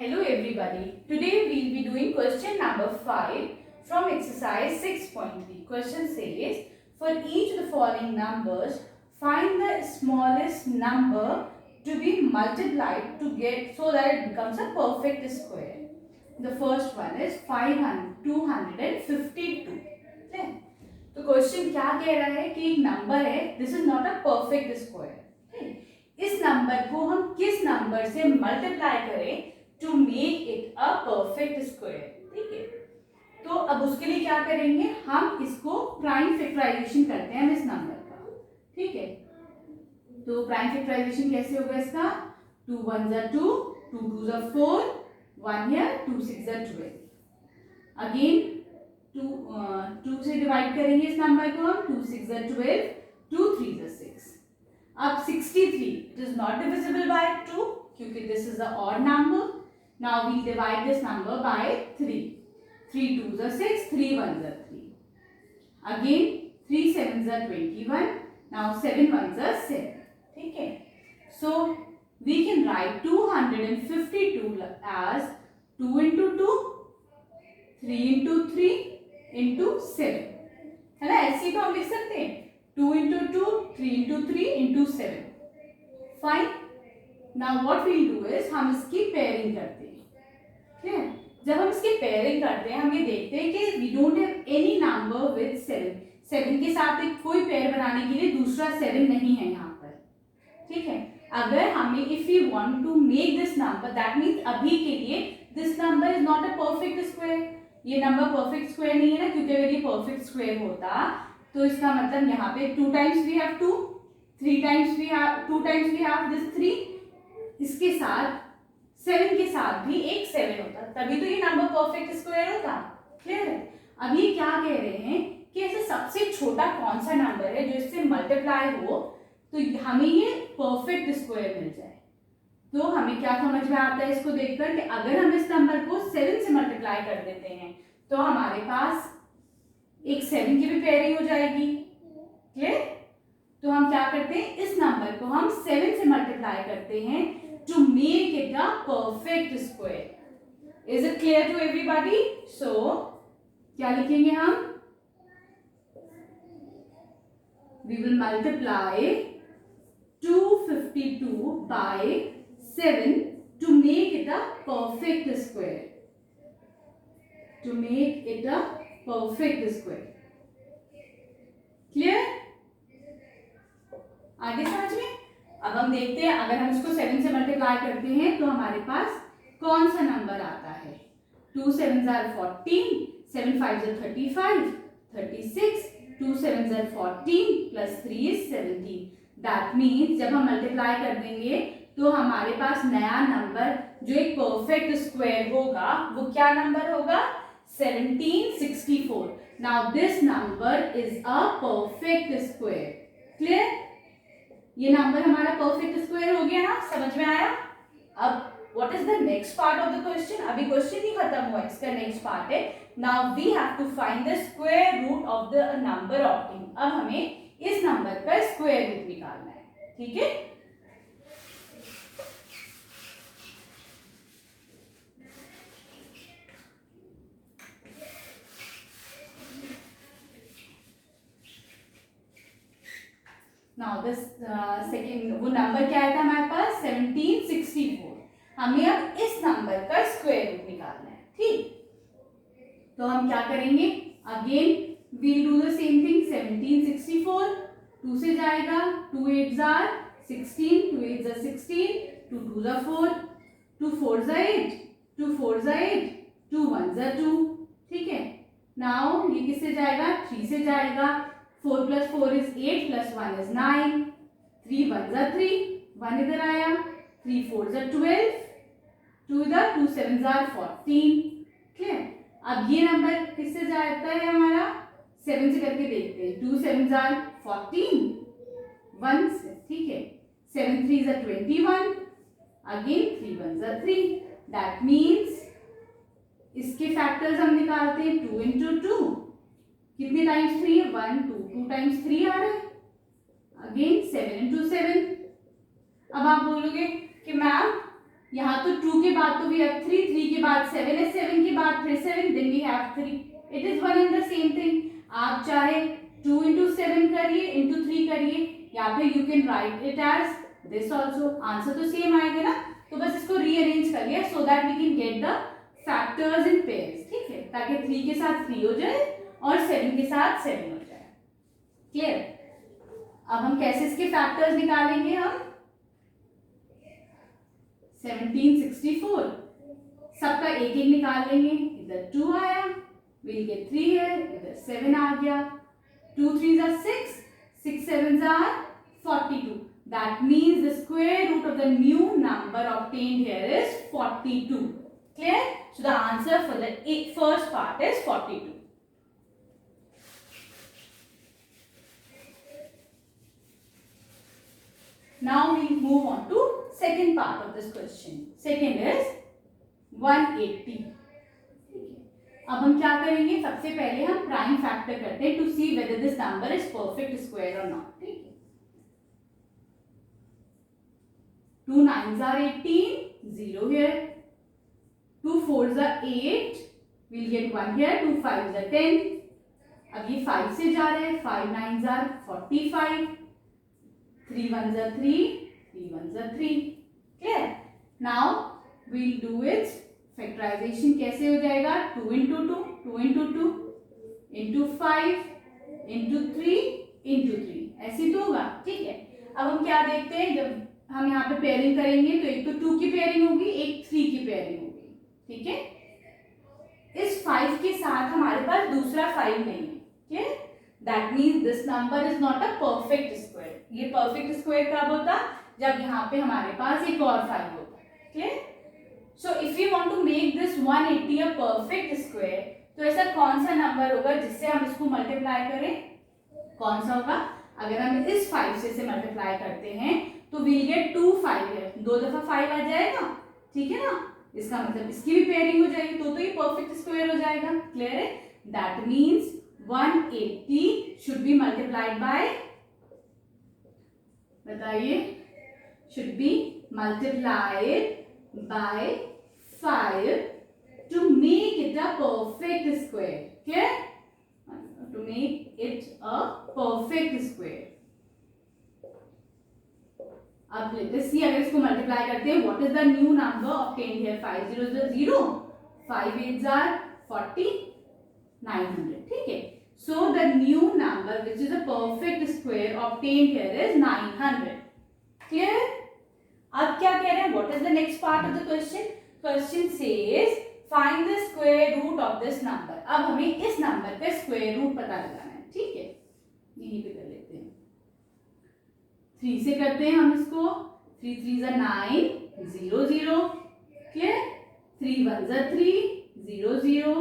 Hello everybody. Today we will be doing question number 5 from exercise 6.3. Question says, for each of the following numbers, find the smallest number to be multiplied to get so that it becomes a perfect square. The first one is 252. तो question क्या कह रहा है कि एक number है, this is not a perfect square. इस number को हम किस नंबर से मल्टीप्लाई करें to make it a perfect square. ठीक है, तो अब उसके लिए क्या करेंगे, हम इसको प्राइम फैक्टराइजेशन करते हैं इस नंबर का. ठीक है, तो प्राइम फैक्टराइजेशन कैसे होगा इसका, 2 1 जा 2, 2 2 जा 4, 1 हियर, 2 6 जा 12. अगेन 2 से डिवाइड करेंगे इस नंबर को हम, 2 6 जा 12, 2 3 जा 6. अब 63 it is not divisible by 2 क्योंकि this is a odd number. Now we'll divide this number by 3. 3 2s are 6, 3 1s are 3. Again 3 7s are 21. Now 7 1s are 7. ठीक है, so we can write 252 as 2 into 2, 3 into 3 into 7. है ना, ऐसे तो हम लिख सकते हैं 2 into 2, 3 into 3 into 7. Fine. Now what we'll do is हम इसकी पेयरिंग करते हैं. क्लियर, जब हम इसकी पेयरिंग करते हैं हम ये देखते हैं कि we don't have any number with 7. 7 के साथ एक कोई पेयर बनाने के लिए दूसरा 7 नहीं है यहाँ पर. ठीक है, अगर हमें if you want to make this number, that means अभी के लिए this number is not a perfect square. ये नंबर परफेक्ट स्क्वायर नहीं है ना, क्योंकि अगर ये परफेक्ट स्क्वायर होता तो इसका मतलब यहाँ पे 2 times we have 2, 3 times we have 2 times we have this 3, इसके साथ 7 के साथ भी एक 7 होता, तभी तो ये नंबर परफेक्ट स्क्वायर होता. क्लियर है. अब ये क्या कह रहे हैं कि ऐसे सबसे छोटा कौन सा नंबर है जो इससे मल्टीप्लाई हो तो हमें ये परफेक्ट स्क्वायर मिल जाए. तो हमें क्या समझ में आता है इसको देखकर कि अगर हम इस नंबर को 7 से मल्टीप्लाई कर देते हैं तो हमारे पास एक 7 की भी पेयरिंग हो जाएगी. क्लियर, तो हम क्या करते हैं, इस नंबर को हम 7 से मल्टीप्लाई करते हैं to make it a perfect square. Is it clear to everybody? So क्या लिखेंगे हम, we will multiply 252 by 7 to make it a perfect square. To make it a perfect square. Clear? आगे समझ में. अब हम देखते हैं अगर हम इसको 7 से मल्टीप्लाई करते हैं तो हमारे पास कौन सा नंबर आता है. 2 7s are 14, 7 5s are 35, 36, 2 7s are 14 plus 3 is 17. That means जब हम मल्टीप्लाई कर देंगे तो हमारे पास नया नंबर जो एक परफेक्ट स्क्वायर होगा वो क्या नंबर होगा, 1764. Now this number is a perfect square. Clear, ये नंबर हमारा परफेक्ट स्क्वायर हो गया ना, समझ में आया. अब what is the next part of the question, अभी क्वेश्चन नहीं खत्म हुआ, इसका नेक्स्ट पार्ट है now we have to find the square root of the number obtain. अब हमें इस नंबर का स्क्वायर रूट निकालना है. ठीक है, नाउ दिस सेकेंड वो नंबर क्या आया था हमारे पास 1764. हमें अब इस नंबर का स्क्वायर रूट निकालना है. ठीक, तो हम क्या करेंगे, again we'll do the same thing. 1764 2 से जाएगा, 2 8s are 16, 2 8s are 16, 2 2s are 4, 2 4s are 8, 2 4s are 8, 2 1s are 2. ठीक है, नाउ ये किससे जाएगा, 3 से जाएगा, 4 plus 4 is 8 plus 1 is 9, 3 1s are 3, 1 इधर आया, 3 4s are 12, 2 इधर, 2 7s are 14. क्लियर, अब ये नंबर किससे जाता है हमारा, 7 से करके देखते हैं. 2 7s are 14, 1 से. ठीक है, 7 3s are 21, again 3 1s are 3. That means इसके फैक्टर्स हम निकालते हैं. 2 into 2 कितने टाइम्स 3 है, 1 2 2 टाइम्स 3 आ रहा है. Again 7 into 7. अब आप बोलोगे कि मैम यहाँ तो 2 के बाद तो वी हैव 3 7 है, 7 के बाद फिर 7, then we have 3. It is one and the same thing. आप चाहे 2 into 7 करिए, into 3 करिए, या फिर you can write it as this also. Answer तो सेम आएगा ना. तो बस इसको रीअरेंज कर लिया so that we can get the factors in pairs. ठीक है, ताकि 3 के साथ 3 हो जाए और 7 के साथ 7 हो जाए. क्लियर. अब हम कैसे इसके फैक्टर्स निकालेंगे. हम 1764 सबका एक एक निकाल लेंगे. इधर 2 आया, we'll get 3 है, इधर 7 आ गया. 2 3s are 6, 6 7s are 42. That means the square root of the new number obtained here is 42. Clear? So the answer for the first part is 42. Now we move on to second part of this question. Second is 180. अब हम क्या करेंगे. सबसे पहले हम prime factor करते हैं to see whether this number is perfect square और नॉट. ठीक है. 2 9s are 18, 0 here. 2 4s are 8, we'll get 1 here. 2 5s are 10. अब ये 5 से जा रहे हैं. 5 9s are 45. 3 1s are 3, 3 1s are 3. Clear? Now we'll do it. Factorisation कैसे हो जाएगा. 2 into 2, 2 into 2 into 5 into 3 into 3. ऐसे तो होगा. ठीक है. अब हम क्या देखते हैं. जब हम यहाँ पे पेयरिंग करेंगे तो एक तो 2 की पेयरिंग होगी, एक 3 की पेयरिंग होगी. ठीक है. इस 5 के साथ हमारे पास दूसरा 5 नहीं है. ठीक. That means this number is not a perfect square. ये परफेक्ट स्क्वायर कब होता. जब यहाँ पे हमारे पास एक और 5 होता है. ठीक. So if we want to make this 180 a perfect square, तो ऐसा कौन सा नंबर होगा जिससे हम इसको मल्टीप्लाई करें. कौन सा होगा. अगर हम इस 5 से इसे मल्टीप्लाई करते हैं तो we'll get 2 5 है. 2 दफा 5 आ जाएगा. ठीक है ना. इसका मतलब इसकी भी पेयरिंग हो जाएगी तो ये परफेक्ट स्क्वायर हो जाएगा. क्लियर है. That means 180 should be multiplied by, बताइए, should be multiplied by 5 to make it a perfect square. Clear? To make it a perfect square. अब लेते हैं सी. अगर इसको मल्टीप्लाई करते हैं, what is the new number obtained here. 5 0s are 0, 5 8s are 40, 900. ठीक है. So the new number which is a perfect square obtained here is 900. Clear? अब क्या कह रहे हैं. What is the next part of the question. Question says find the square root of this number. अब हमें इस नंबर का square root पता लगाना है. ठीक है. यहीं पे कर लेते हैं. 3 से करते हैं हम इसको. 3 3s are 9, 0 0. Clear. 3 1s are 3, 0 0.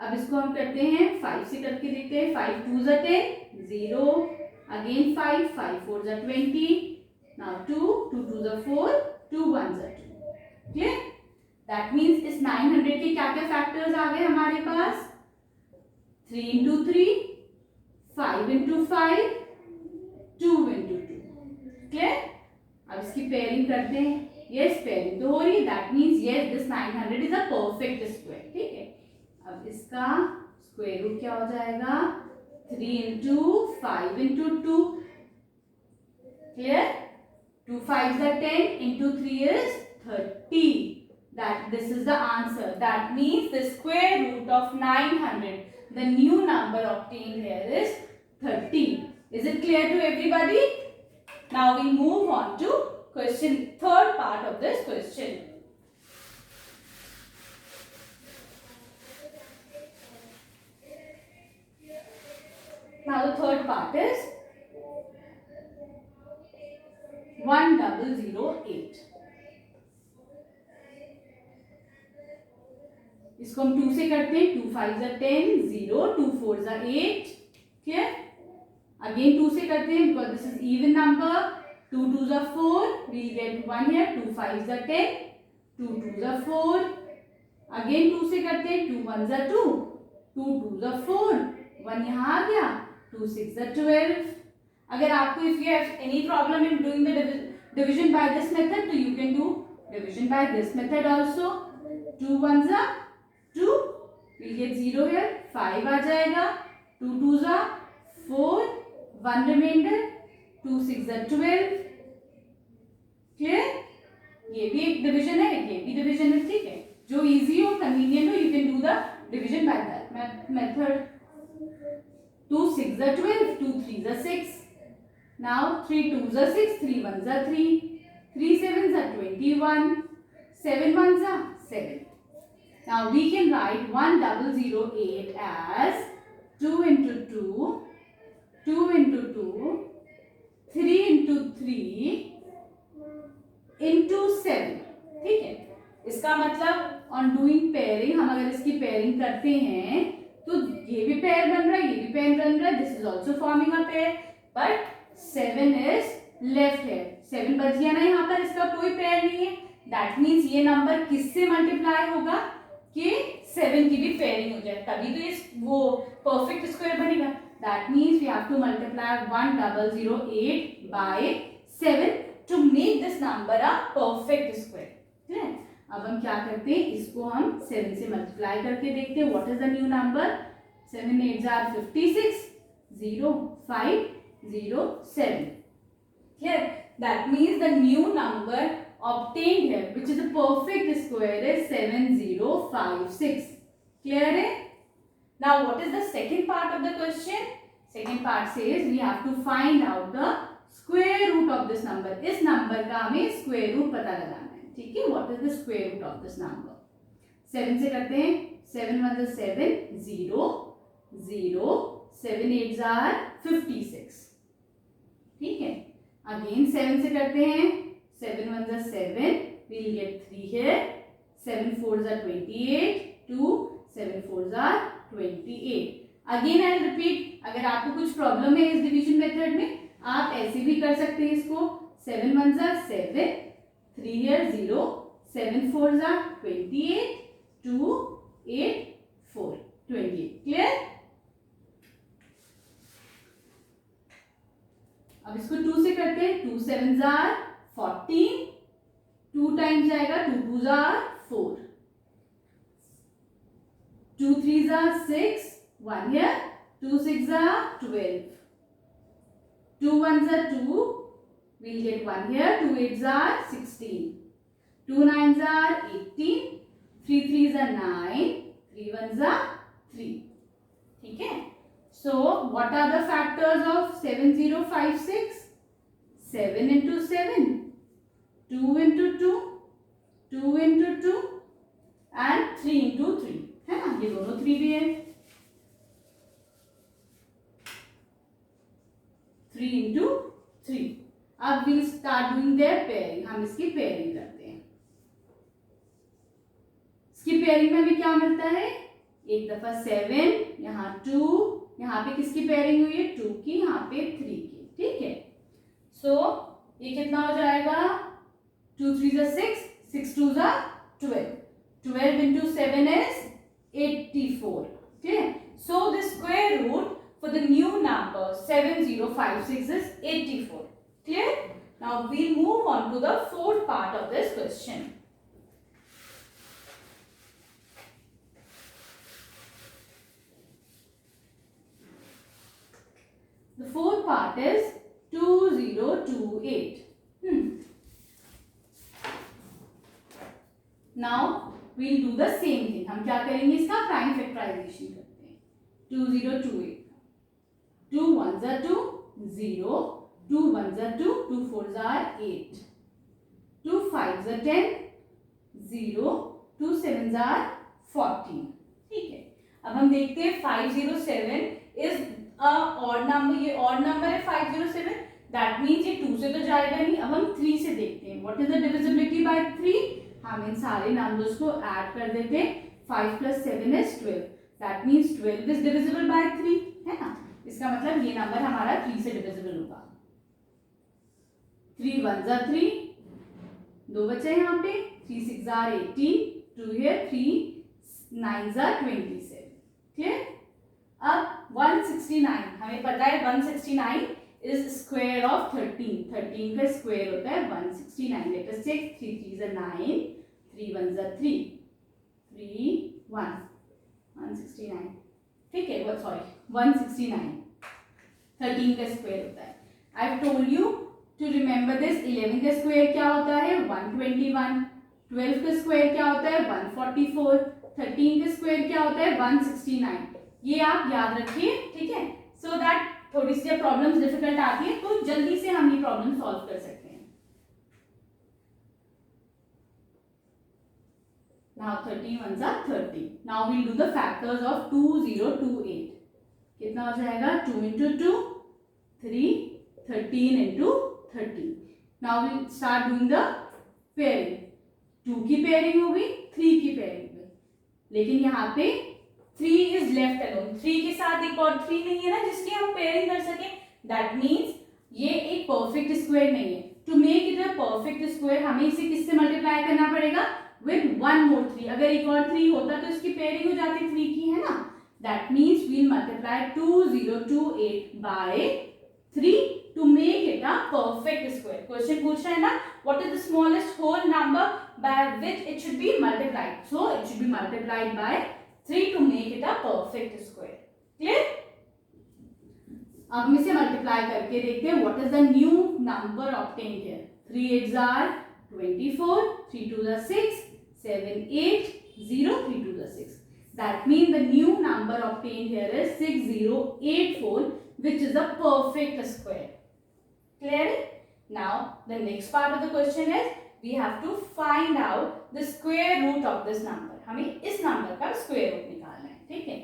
अब इसको हम करते हैं 5 से करके देखते हैं. 5 2s are 10, 0. Again 5 5 4s are 20. Now 2 2 2s are 4, 2 1s are 2. Clear? That means इस 900 के क्या क्या फैक्टर्स आ गए हमारे पास. 3 into 3, 5 into 5, 2 into 2. Clear? अब इसकी पेयरिंग करते हैं. Yes, पेयरिंग तो हो रही है. That means yes, this 900 is a perfect square. ठीक है. अब इसका स्क्वायर रूट क्या हो जाएगा. 3 into 5 into 2. Clear? 2 5s are 10 into 3 is 30. That this is the answer. That means the square root of 900, the new number obtained here is 30. Is it clear to everybody? Now we move on to question, third part of this question. Now the third part is 1008. इसको हम 2 से करते हैं. 2 5s are 10, 0. 2 4s are 8. Clear? Again 2 से करते हैं because this is even number. 2 2s are 4. We get 1 here. 2 5s are 10. 2 2s are 4. Again 2 से करते हैं. 2 1s are 2. 2 2s are 4. 1 यहाँ आ गया. 2 6s are 12. अगर आपको if you have any problem in doing the division by this method, तो you can do division by this method also. 2 ones are 2, we'll get 0 here, 5 आ जाएगा, 2 twos are 4, 1 remainder, 2 6 are 12. Clear? ये भी एक division है, ये भी division है, ठीक है. जो इजी हो, कन्वीनियंट हो, you can do the division by that method. 2 6 are 12, 2 3 are 6. Now 3 2s are 6, 3 1s are 3, 3 7s are 21, 7 1s are 7. Now we can write 1008 as 2 into 2, 2 into 2, 3 into 3 into 7. ठीक है. इसका मतलब ऑन डूइंग पेयरिंग, हम अगर इसकी pairing करते हैं तो ये भी पेयर बन रहा है, ये भी पेयर बन रहा है. This is also forming a pair, but 7 is left है. 7 बच गया ना यहाँ पर, इसका कोई पेयर नहीं है. दैट मीन्स ये नंबर किससे मल्टीप्लाई होगा कि 7 की भी पेयरिंग हो जाए, तभी तो ये वो परफेक्ट स्क्वायर बनेगा. That means we have to multiply 1008 by 7 to make this number a perfect square. ठीक है. अब हम क्या करते हैं, इसको हम 7 से मल्टीप्लाई करके देखते हैं. What is the new number? 7 8s are 56, 0 5 0 7. Here that means the new number obtained here, which is a perfect square, is 7056. Clear है? Now what is the second part of the question? Second part says we have to find out the square root of this number. इस number का हमें square root पता लगाना है. ठीक है. What is the square root of this number? 7 से करते हैं. 7 1s are 7, 0 0, 7 8s are 56. ठीक है. Again 7 से करते हैं. 7 1s are 7, we'll get 3 here. 7 4s are 28, 2 7 4s are 28. Again I'll repeat, अगर आपको कुछ प्रॉब्लम है इस डिवीजन मेथड में, आप ऐसे भी कर सकते हैं इसको. 7 1s are 7, 3 here 0, 7 4s are 28, 2 8 4 28. Clear? अब इसको 2 से करते हैं. 2 7s are 14, 2 टाइम्स जाएगा, 2 2s are 4, 2 3s are 6, 1 here, 2 6s are 12, 2 1s are 2, we'll get 1 here, 2 8s are 16, 2 9s are 18, 3 3s are 9, 3 1s are 3. ठीक है. So what are the factors of 7056? 7 into 7, 2 into 2, 2 into 2 and 3 into 3. है ना, ये दोनों 3 भी है. 3 into 3. अब we'll start doing their pairing. हम इसकी पेयरिंग करते हैं. इसकी पेयरिंग में हमें क्या मिलता है? एक दफा 7, यहाँ 2, यहाँ पे किसकी पेयरिंग हुई है? 2 की, यहाँ पे 3 की. ठीक है. सो ये कितना हो जाएगा? 2 3s are 6, 6 2s are 12. 12 into 7 is 84. Okay. So the square root for the new number 7056 is 84. Clear? Now we move on to the fourth part of this question. The fourth part is 2028. Now we'll do the same thing. हम क्या करेंगे? इसका prime factorisation करते हैं. 2028. 2 1s are 2, 0. 2 1s are 2, 2 4s are 8. 2 5s are 10, 0. 2 7s are 14. ठीक है. अब हम देखते हैं 507 इज ऑड नंबर. ये ऑड नंबर है 507. दैट मीन्स ये 2 से तो जाएगा नहीं. अब हम 3 से देखते हैं. What is the divisibility bye 3? हम इन सारे नंबर्स को ऐड कर देते हैं. 5 + 7 is 12. That means 12 is divisible by 3. है ना. इसका मतलब ये नंबर हमारा 3 से डिविजिबल होगा. 3 1s are 3, 2 बचे यहाँ पे. 3 6s are 18, 2 here, 3 9s are 27. Clear? अब 169 हमें पता है 169 इज स्क्वायर ऑफ 13. 13 का स्क्वायर होता है 169. Let us check. 3 3 is 9, 3 1 is 3, 3 1 169. ठीक है, वो सॉरी 169 13 का स्क्वायर होता है. I have told you to remember this. 11 का स्क्वायर क्या होता है 121. 12 का स्क्वायर क्या होता है 144. 13 का स्क्वायर क्या होता है 169. ये आप याद रखिए, ठीक है, सो दैट थोड़ी सी प्रॉब्लम्स डिफिकल्ट आती है तो जल्दी से हम ये प्रॉब्लम सॉल्व कर सकते हैं. Now 13 1s are 30. Now we'll do the factors of 2028. कितना हो जाएगा 2 into 2 3, 13 into 30. Now we'll start doing the pairing. 2 की पेयरिंग हो गई, 3 की पेयरिंग हो गई, लेकिन यहाँ पे 3 is left alone. 3 के साथ एक और 3 नहीं है ना जिसकी हम पेयरिंग कर सके. That means ये एक परफेक्ट स्क्वायर नहीं है. To make it a perfect square हमें इसे किससे मल्टीप्लाई करना पड़ेगा with 1 more 3. अगर एक और 3 होता तो इसकी पेयरिंग हो जाती 3 की, है ना. That means we'll multiply 2028 by 3 to make it a perfect square. Question पूछ रहा है ना, what is the smallest whole number by which it should be multiplied? So it should be multiplied by 3 to make it a perfect square. Clear? अब हम इसे multiply करके देखते हैं what is the new number obtained here. 3 8s are 24, 3 2s are 6, 7 8 0, 3 2s are 6. That means the new number obtained here is 6084, which is a perfect square. Clear? Now the next part of the question is we have to find out the square root of this number. हमें इस number का square root निकालना है. ठीक है,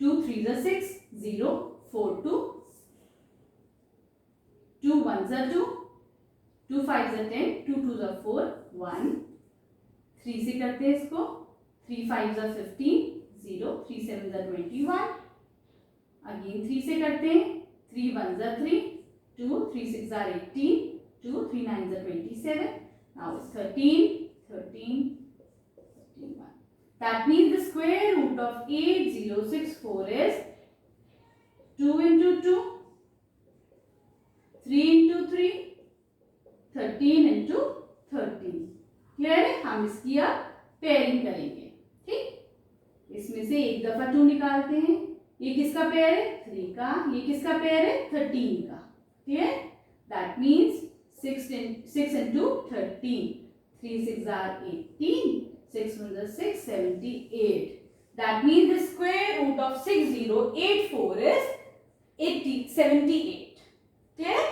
to 3s are 6, 0 4 2, 2 1s are 2, 2 5s are 10, 2 2s are 4 1. 3 से करते हैं इसको. 3 5s are 15, 0 3 7s are 21. Again 3 से करते हैं. 3 1s are 3, 2 3 6s are 18, 2 3 9s are 27. Now it's 13 13 31. That means the square root of 8064 is 2 into 2, 3 into 3, 13 into 13. Clear है. हम इसकी अब पेयरिंग करेंगे. ठीक, इसमें से एक दफा 2 निकालते हैं. ये किसका पेयर है 3 का, ये किसका पेयर है 13 का. Clear. That means 6 into 13, 3 6s are 18, 6 1s are 6, 78. That means the square root of 6084 is 78. Clear?